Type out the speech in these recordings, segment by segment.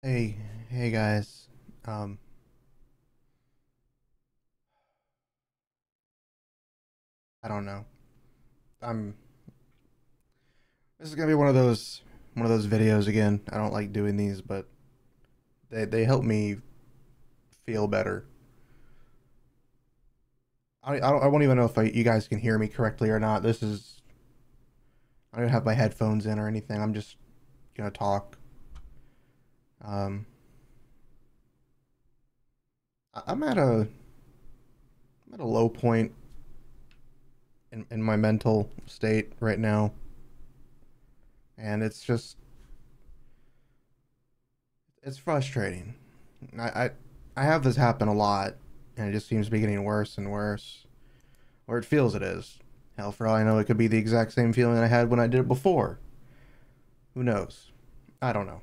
Hey, hey guys. Um, I don't know. I'm. This is gonna be one of those videos again. I don't like doing these, but they help me feel better. I won't even know if you guys can hear me correctly or not. I don't have my headphones in or anything. I'm just gonna talk. Um, I'm at a low point in my mental state right now, and it's frustrating. I, I I have this happen a lot, and it just seems to be getting worse and worse. Or it feels it is. Hell, for all I know, it could be the exact same feeling I had when I did it before. Who knows? I don't know.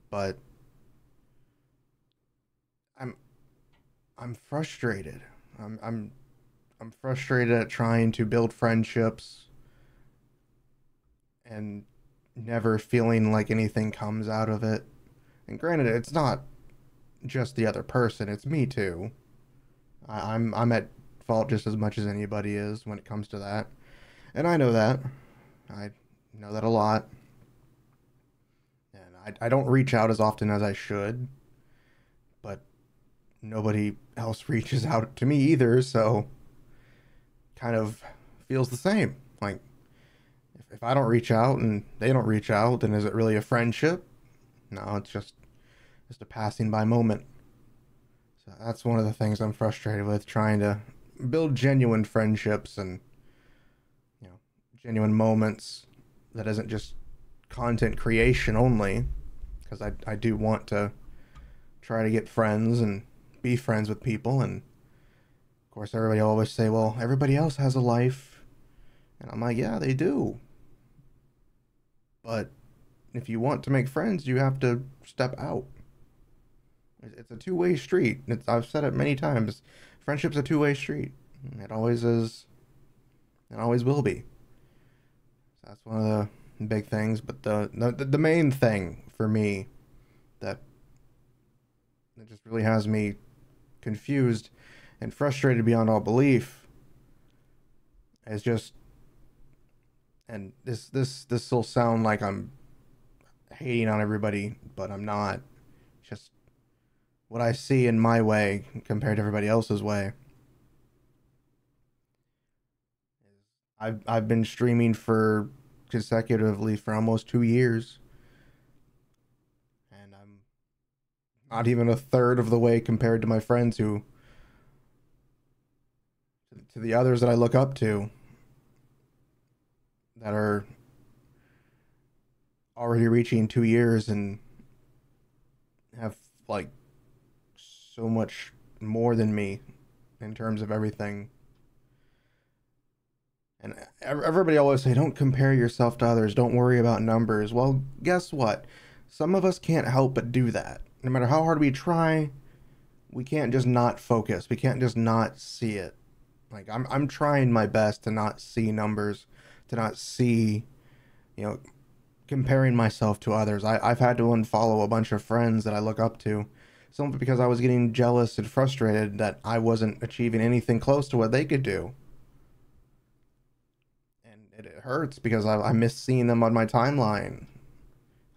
But I'm I'm frustrated. I'm I'm I'm frustrated at trying to build friendships and never feeling like anything comes out of it. And granted, it's not just the other person; it's me too. I'm at fault just as much as anybody is when it comes to that, and I know that. I know that a lot, and I don't reach out as often as I should, but nobody else reaches out to me either, so kind of feels the same. Like if I don't reach out and they don't reach out, then is it really a friendship? No, it's just a passing by moment. So that's one of the things I'm frustrated with, trying to build genuine friendships and you know genuine moments that isn't just content creation only, because I do want to try to get friends and be friends with people. And of course, everybody always say, well, everybody else has a life. And I'm like, yeah, they do. But if you want to make friends, you have to step out. It's a two-way street. I've said it many times. Friendship's a two-way street. It always is. It always will be. So that's one of the big things. But the main thing for me that just really has me confused and frustrated beyond all belief is just, and this will sound like I'm hating on everybody, but I'm not. Just what I see in my way compared to everybody else's way. I've been streaming for consecutively for almost 2 years, and I'm not even a third of the way compared to my friends who, to the others that I look up to, that are already reaching 2 years and have like so much more than me in terms of everything. And everybody always say, don't compare yourself to others. Don't worry about numbers. Well, guess what? Some of us can't help but do that. No matter how hard we try, we can't just not focus. We can't just not see it. Like I'm trying my best to not see numbers, to not see, you know, comparing myself to others. I've had to unfollow a bunch of friends that I look up to simply because I was getting jealous and frustrated that I wasn't achieving anything close to what they could do. And it hurts because I miss seeing them on my timeline.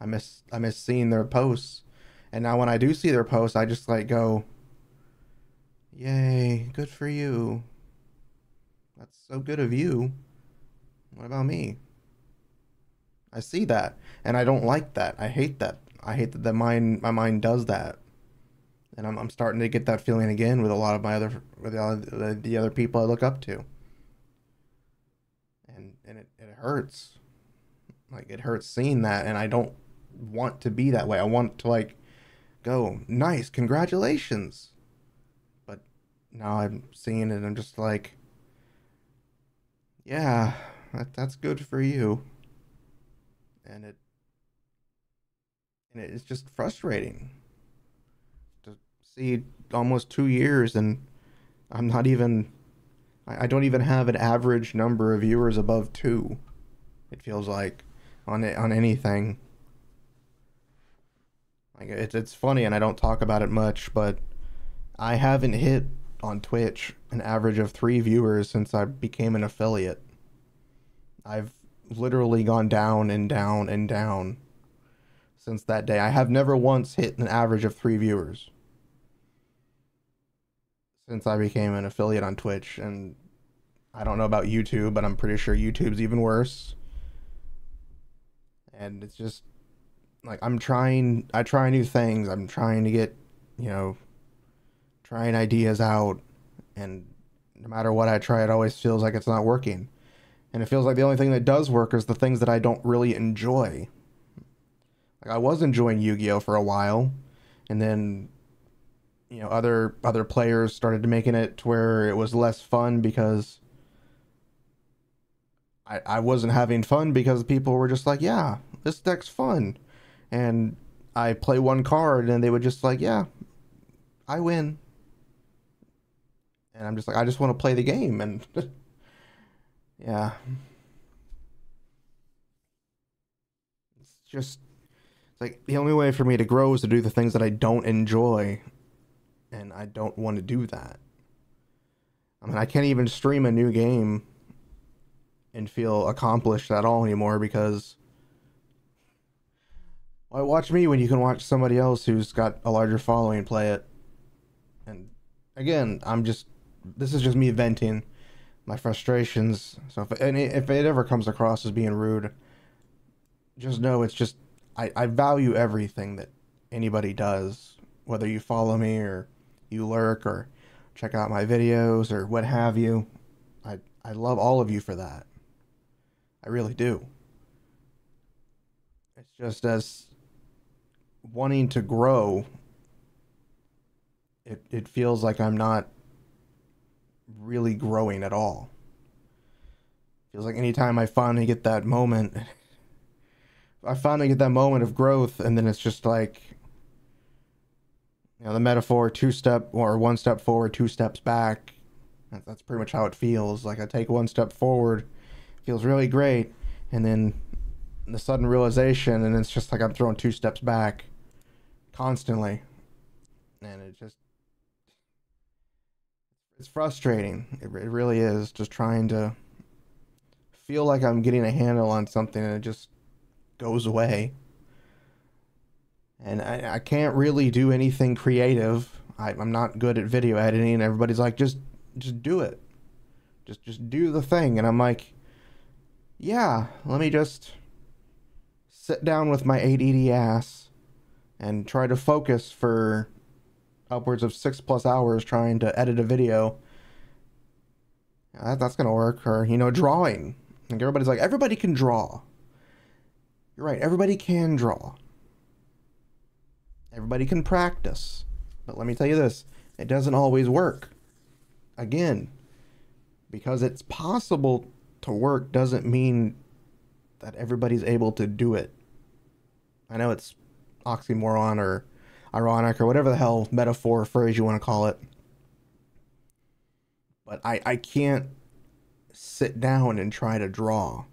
I miss seeing their posts. And now when I do see their posts, I just like go, "Yay, good for you. That's so good of you. What about me?" I see that and I don't like that. I hate that. I hate that my mind does that. And I'm starting to get that feeling again with a lot of my other with the other people I look up to. And it hurts. Like it hurts seeing that, and I don't want to be that way. I want to like go, nice, congratulations. But now I'm seeing it and I'm just like, yeah, that's good for you. And it's just frustrating to see almost 2 years and I'm not even I don't even have an average number of viewers above two. It feels like on anything. Like it's funny, and I don't talk about it much, but I haven't hit on Twitch an average of 3 viewers since I became an affiliate. I've literally gone down and down and down since that day. I have never once hit an average of 3 viewers since I became an affiliate on Twitch. And I don't know about YouTube, but I'm pretty sure YouTube's even worse. And it's just like I try new things. I'm trying to get, you know, trying ideas out. And no matter what I try, it always feels like it's not working. And it feels like the only thing that does work is the things that I don't really enjoy. Like I was enjoying Yu-Gi-Oh for a while, and then other players started making it to where it was less fun because I wasn't having fun because people were just like, yeah, this deck's fun. And I play one card and they would just like, yeah, I win. And I'm just like, I just want to play the game. And yeah, it's like the only way for me to grow is to do the things that I don't enjoy. And I don't want to do that. I mean, I can't even stream a new game and feel accomplished at all anymore because why watch me when you can watch somebody else who's got a larger following play it? And again, this is just me venting my frustrations. So if it ever comes across as being rude, just know it's just I value everything that anybody does, whether you follow me or you lurk or check out my videos or what have you. I love all of you for that. I really do. It's just as wanting to grow, it feels like I'm not really growing at all. Feels like anytime I finally get that moment, of growth, and then it's just like, the metaphor, 2 step or 1 step forward, 2 steps back. That's pretty much how it feels. Like I take 1 step forward, feels really great, and then the sudden realization, and it's just like I'm throwing 2 steps back constantly. And it's frustrating. It really is, just trying to feel like I'm getting a handle on something and it just goes away. And I can't really do anything creative. I'm not good at video editing. Everybody's like, just do it. Just do the thing. And I'm like, yeah, let me just sit down with my ADD ass and try to focus for upwards of 6+ hours trying to edit a video. That's gonna work. Or, drawing. Like everybody's like, everybody can draw. You're right, everybody can draw. Everybody can practice. But let me tell you this, it doesn't always work. Again, because it's possible to work doesn't mean that everybody's able to do it. I know it's oxymoron or ironic or whatever the hell metaphor or phrase you want to call it. But I can't sit down and try to draw.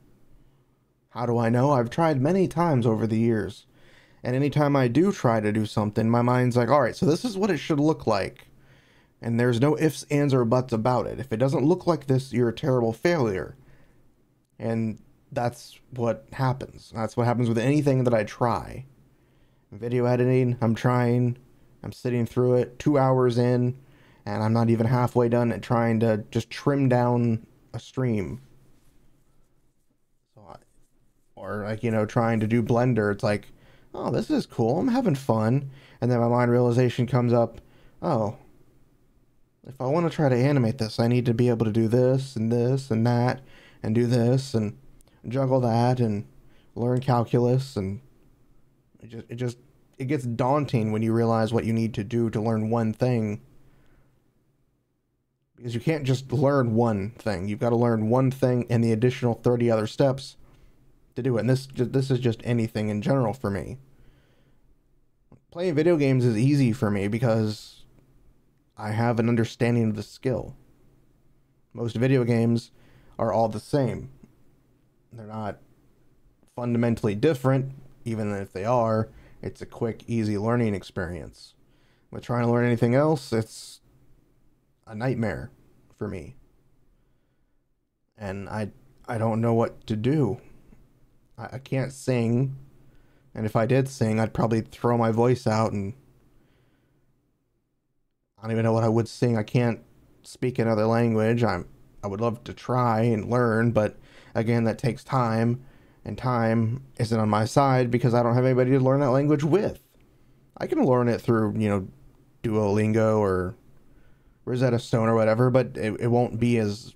How do I know? I've tried many times over the years. And anytime I do try to do something, my mind's like, all right, so this is what it should look like. And there's no ifs, ands, or buts about it. If it doesn't look like this, you're a terrible failure. And that's what happens. That's what happens with anything that I try. Video editing, I'm trying. I'm sitting through it 2 hours in, and I'm not even halfway done at trying to just trim down a stream. Or like, trying to do Blender, it's like, oh, this is cool, I'm having fun. And then my mind realization comes up, oh, if I want to try to animate this, I need to be able to do this and that, and do this and juggle that and learn calculus, and it gets daunting when you realize what you need to do to learn one thing. Because you can't just learn one thing. You've got to learn one thing and the additional 30 other steps to do it. And this is just anything in general for me. Playing video games is easy for me because I have an understanding of the skill. Most video games are all the same. They're not fundamentally different, even if they are. It's a quick, easy learning experience. But trying to learn anything else, it's a nightmare for me. And I don't know what to do. I can't sing, and if I did sing, I'd probably throw my voice out, and I don't even know what I would sing. I can't speak another language. I would love to try and learn, but again, that takes time, and time isn't on my side because I don't have anybody to learn that language with. I can learn it through, Duolingo or Rosetta Stone or whatever, but it won't be as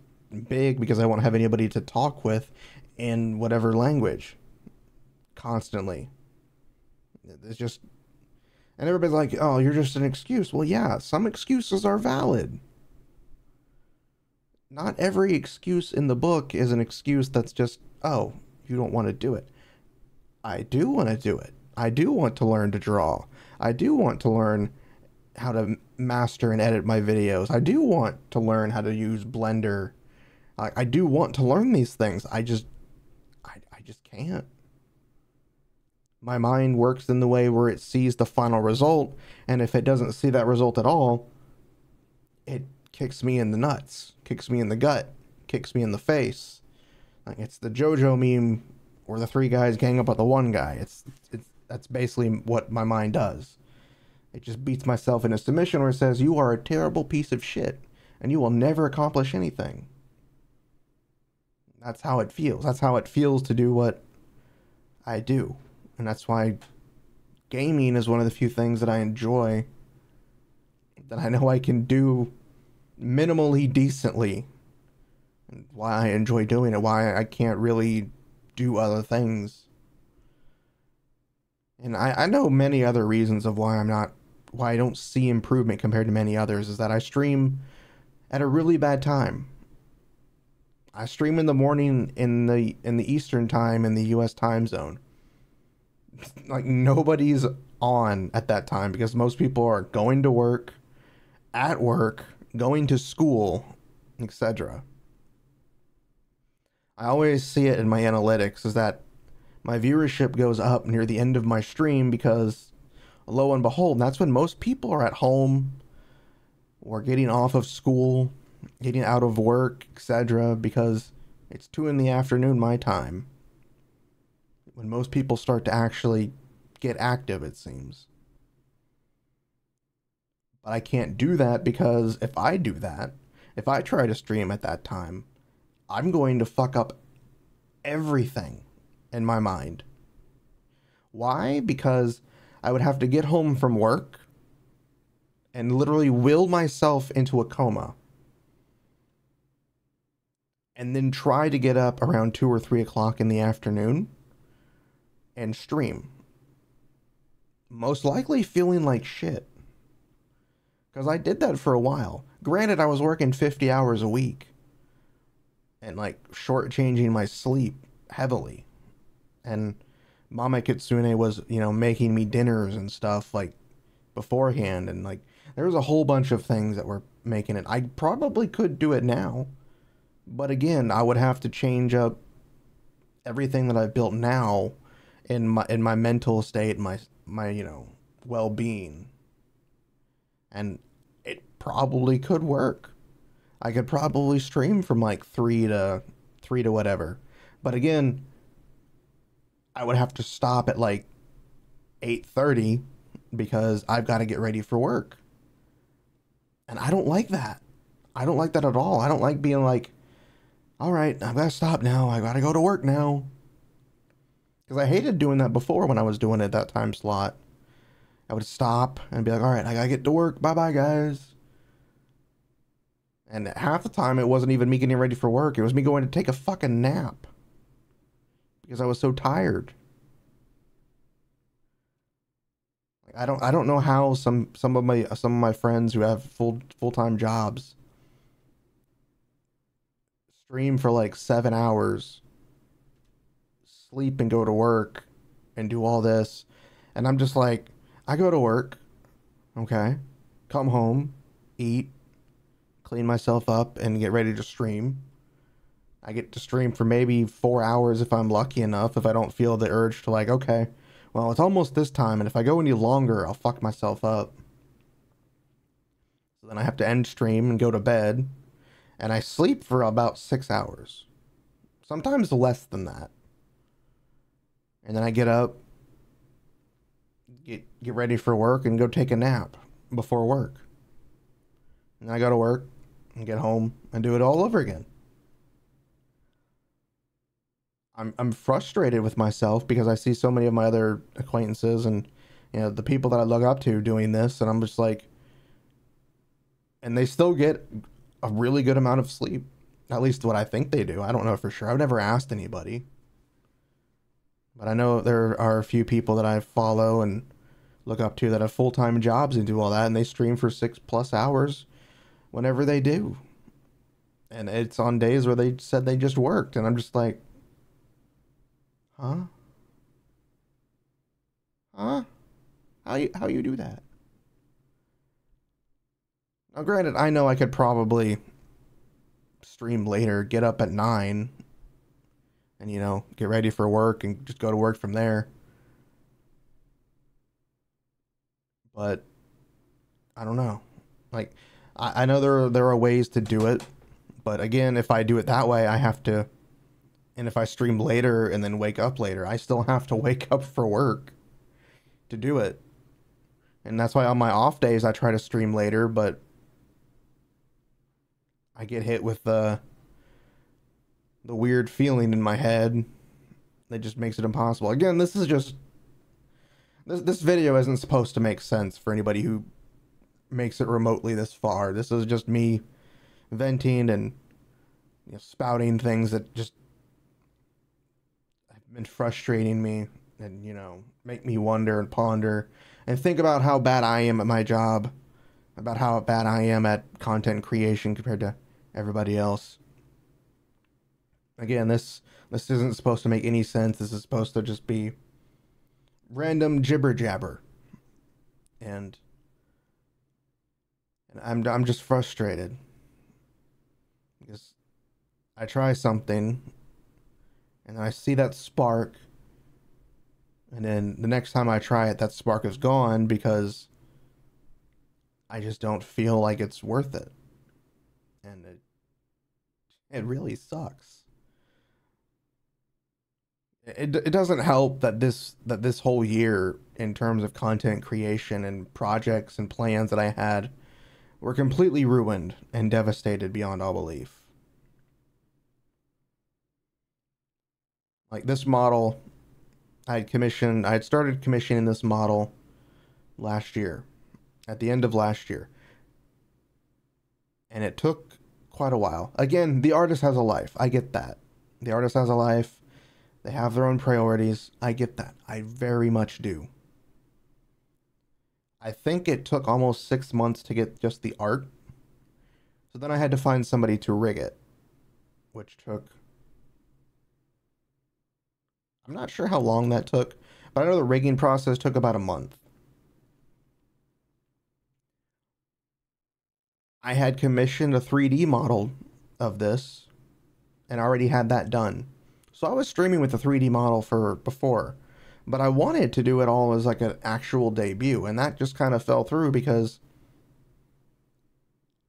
big because I won't have anybody to talk with in whatever language constantly. It's just, and everybody's like, oh, you're just an excuse. Well, yeah, some excuses are valid. Not every excuse in the book is an excuse that's just, oh, you don't want to do it. I do want to do it. I do want to learn to draw. I do want to learn how to master and edit my videos. I do want to learn how to use Blender. I do want to learn these things. I just can't. My mind works in the way where it sees the final result, and if it doesn't see that result at all, it kicks me in the nuts, kicks me in the gut, kicks me in the face. Like, it's the JoJo meme where the three guys gang up on the one guy. That's basically what my mind does. It just beats myself into submission where it says, you are a terrible piece of shit, and you will never accomplish anything. That's how it feels. That's how it feels to do what I do. And that's why gaming is one of the few things that I enjoy, that I know I can do minimally decently. And why I enjoy doing it, why I can't really do other things. And I know many other reasons of why I don't see improvement compared to many others, is that I stream at a really bad time. I stream in the morning in the Eastern time in the US time zone. Like, nobody's on at that time because most people are going to work, at work, going to school, etc. I always see it in my analytics is that my viewership goes up near the end of my stream because, lo and behold, that's when most people are at home or getting off of school, getting out of work, etc. because it's 2 in the afternoon my time, when most people start to actually get active, it seems. But I can't do that because if I do that, if I try to stream at that time, I'm going to fuck up everything in my mind. Why? Because I would have to get home from work and literally will myself into a coma, and then try to get up around 2 or 3 o'clock in the afternoon and stream. Most likely feeling like shit. Because I did that for a while. Granted, I was working 50 hours a week. And like shortchanging my sleep heavily. And Mama Kitsune was, making me dinners and stuff like beforehand. And like, there was a whole bunch of things that were making it. I probably could do it now. But again, I would have to change up everything that I've built now in my mental state, my well-being. And it probably could work. I could probably stream from like 3 to whatever. But again, I would have to stop at like 8:30 because I've got to get ready for work. And I don't like that. I don't like that at all. I don't like being like, all right, I've got to stop now. I got to go to work now. Because I hated doing that before when I was doing it that time slot. I would stop and be like, all right, I got to get to work. Bye-bye, guys. And half the time, it wasn't even me getting ready for work. It was me going to take a fucking nap. Because I was so tired. I don't know how some of my friends who have full-time jobs stream for like 7 hours, sleep and go to work and do all this. And I'm just like, I go to work, okay, come home, eat, clean myself up, and get ready to stream. I get to stream for maybe 4 hours if I'm lucky enough, if I don't feel the urge to like, okay, Well, it's almost this time, and if I go any longer, I'll fuck myself up. So then I have to end stream and go to bed, and I sleep for about 6 hours. Sometimes less than that. And then I get up, get ready for work, and go take a nap before work. And I go to work and get home and do it all over again. I'm frustrated with myself because I see so many of my other acquaintances and the people that I look up to doing this, and I'm just like, and they still get a really good amount of sleep. At least what I think they do. I don't know for sure. I've never asked anybody. But I know there are a few people that I follow and look up to that have full-time jobs and do all that, and they stream for 6+ hours whenever they do. And it's on days where they said they just worked, and I'm just like, huh? Huh? How you do that? Now, granted, I know I could probably stream later, get up at 9, and get ready for work and just go to work from there. But I don't know. Like, I know there are ways to do it, but again, if I do it that way, I have to, and if I stream later and then wake up later, I still have to wake up for work to do it. And that's why on my off days I try to stream later, but I get hit with the weird feeling in my head that just makes it impossible. Again, this is just this video isn't supposed to make sense for anybody who makes it remotely this far. This is just me venting and spouting things that just have been frustrating me and make me wonder and ponder and think about how bad I am at my job, about how bad I am at content creation compared to everybody else. Again, this isn't supposed to make any sense. This is supposed to just be random jibber jabber, and I'm just frustrated because I try something and I see that spark, and then the next time I try it, that spark is gone because I just don't feel like it's worth it, and it really sucks. It doesn't help that this whole year in terms of content creation and projects and plans that I had were completely ruined and devastated beyond all belief. Like this model, I had started commissioning this model last year, at the end of last year. And it took quite a while. Again, the artist has a life. I get that. The artist has a life. They have their own priorities. I get that. I very much do. I think it took almost 6 months to get just the art. So then I had to find somebody to rig it, which took, I'm not sure how long that took, but I know the rigging process took about a month. I had commissioned a 3D model of this and already had that done. So I was streaming with the 3D model for before, but I wanted to do it all as like an actual debut, and that just kind of fell through because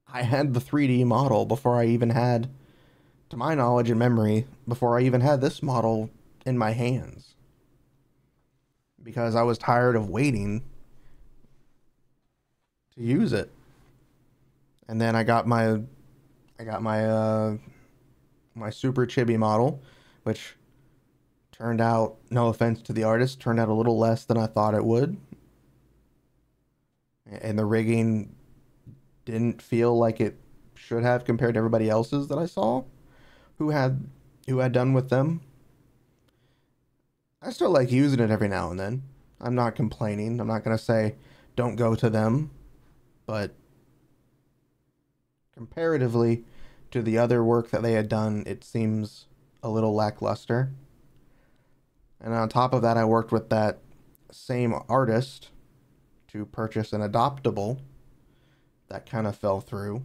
I had the 3D model before I even had, to my knowledge and memory, before I even had this model in my hands. Because I was tired of waiting to use it. And then I got my super chibi model, which turned out, no offense to the artist, turned out a little less than I thought it would. And the rigging didn't feel like it should have compared to everybody else's that I saw who had done with them. I still like using it every now and then. I'm not complaining. I'm not going to say don't go to them, but comparatively to the other work that they had done, it seems a little lackluster. And on top of that, I worked with that same artist to purchase an adoptable that kind of fell through.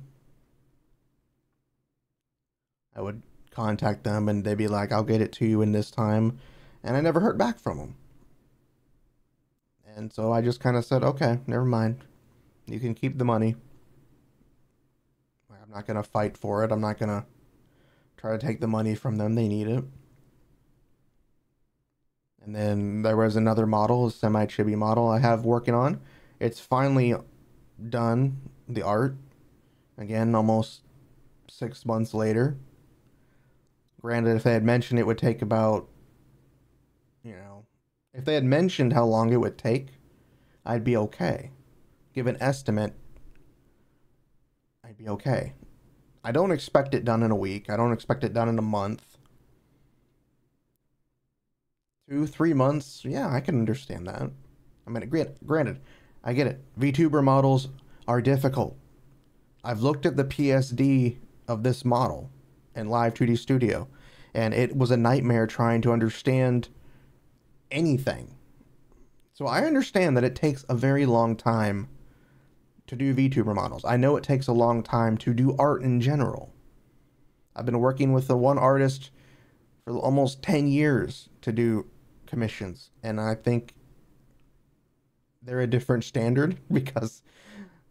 I would contact them and they'd be like, I'll get it to you in this time. And I never heard back from them. And so I just kind of said, okay, never mind. You can keep the money. I'm not going to fight for it. I'm not going to try to take the money from them. They need it. And then there was another model, a semi-chibi model I have working on. It's finally done, the art. Again, almost 6 months later. Granted, if they had mentioned it would take about, if they had mentioned how long it would take, I'd be okay. Give an estimate, I'd be okay. I don't expect it done in a week. I don't expect it done in a month. 2, 3 months, yeah, I can understand that. I mean, granted, I get it. VTuber models are difficult. I've looked at the PSD of this model in Live 2D Studio, and it was a nightmare trying to understand anything. So I understand that it takes a very long time to do VTuber models. I know it takes a long time to do art in general. I've been working with the one artist for almost 10 years to do commissions, and I think they're a different standard because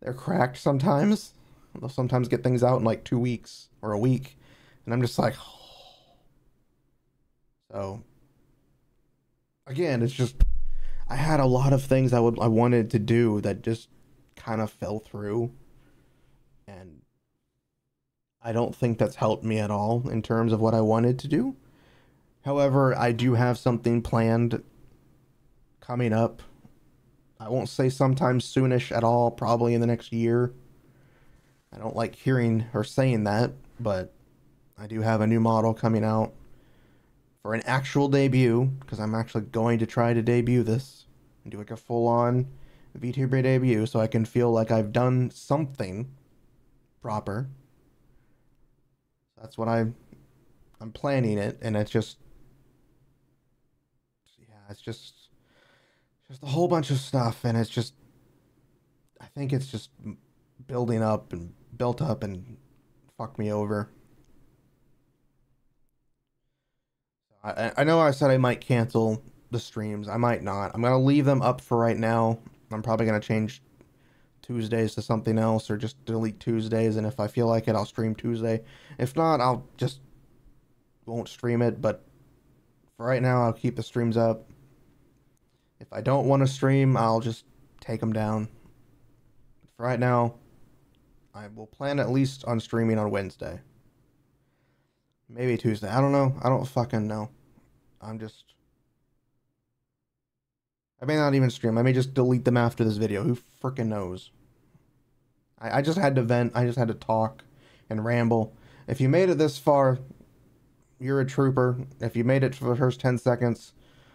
they're cracked sometimes. They'll sometimes get things out in like 2 weeks or a week, and I'm just like, oh. So again, it's just I had a lot of things I wanted to do that just kind of fell through, and I don't think that's helped me at all in terms of what I wanted to do. However, I do have something planned coming up. I won't say sometime soonish at all, probably in the next year. I don't like hearing or saying that, but I do have a new model coming out for an actual debut, because I'm actually going to try to debut this and do like a full-on VTuber debut so I can feel like I've done something proper. That's what I'm planning it, and it's just, yeah, it's just a whole bunch of stuff, and it's just, I think it's just building up and built up and fucked me over. I know I said I might cancel the streams. I might not. I'm gonna leave them up for right now. I'm probably gonna change Tuesdays to something else, or just delete Tuesdays, and if I feel like it, I'll stream Tuesday. If not, I'll just won't stream it, but for right now, I'll keep the streams up. If I don't want to stream, I'll just take them down. For right now, I will plan at least on streaming on Wednesday. Maybe Tuesday. I don't know. I don't fucking know. I may not even stream. I may just delete them after this video. Who freaking knows? I just had to vent. I just had to talk and ramble. If you made it this far, you're a trooper. If you made it for the first 10 seconds,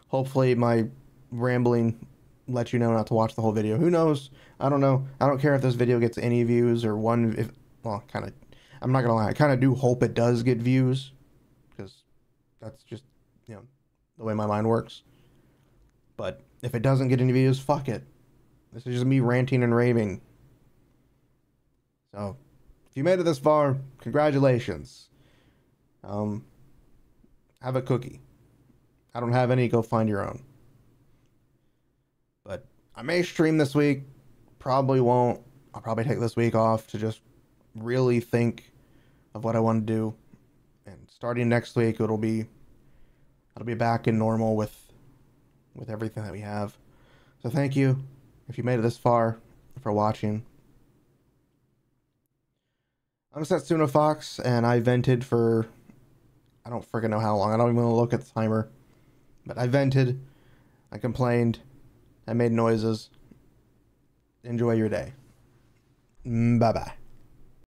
hopefully my rambling let you know not to watch the whole video. Who knows? I don't know. I don't care if this video gets any views or one. Well, kind of. I'm not gonna lie. I kind of do hope it does get views, because that's just, the way my mind works. But if it doesn't get any views, fuck it. This is just me ranting and raving. So, if you made it this far, congratulations. Have a cookie. I don't have any. Go find your own. But I may stream this week. Probably won't. I'll probably take this week off to just really think of what I want to do. And starting next week, it'll be back in normal with everything that we have. So thank you, if you made it this far, for watching. I'm Setsuna Fox, and I vented for, I don't freaking know how long. I don't even want to look at the timer. But I vented, I complained, I made noises. Enjoy your day. Bye-bye.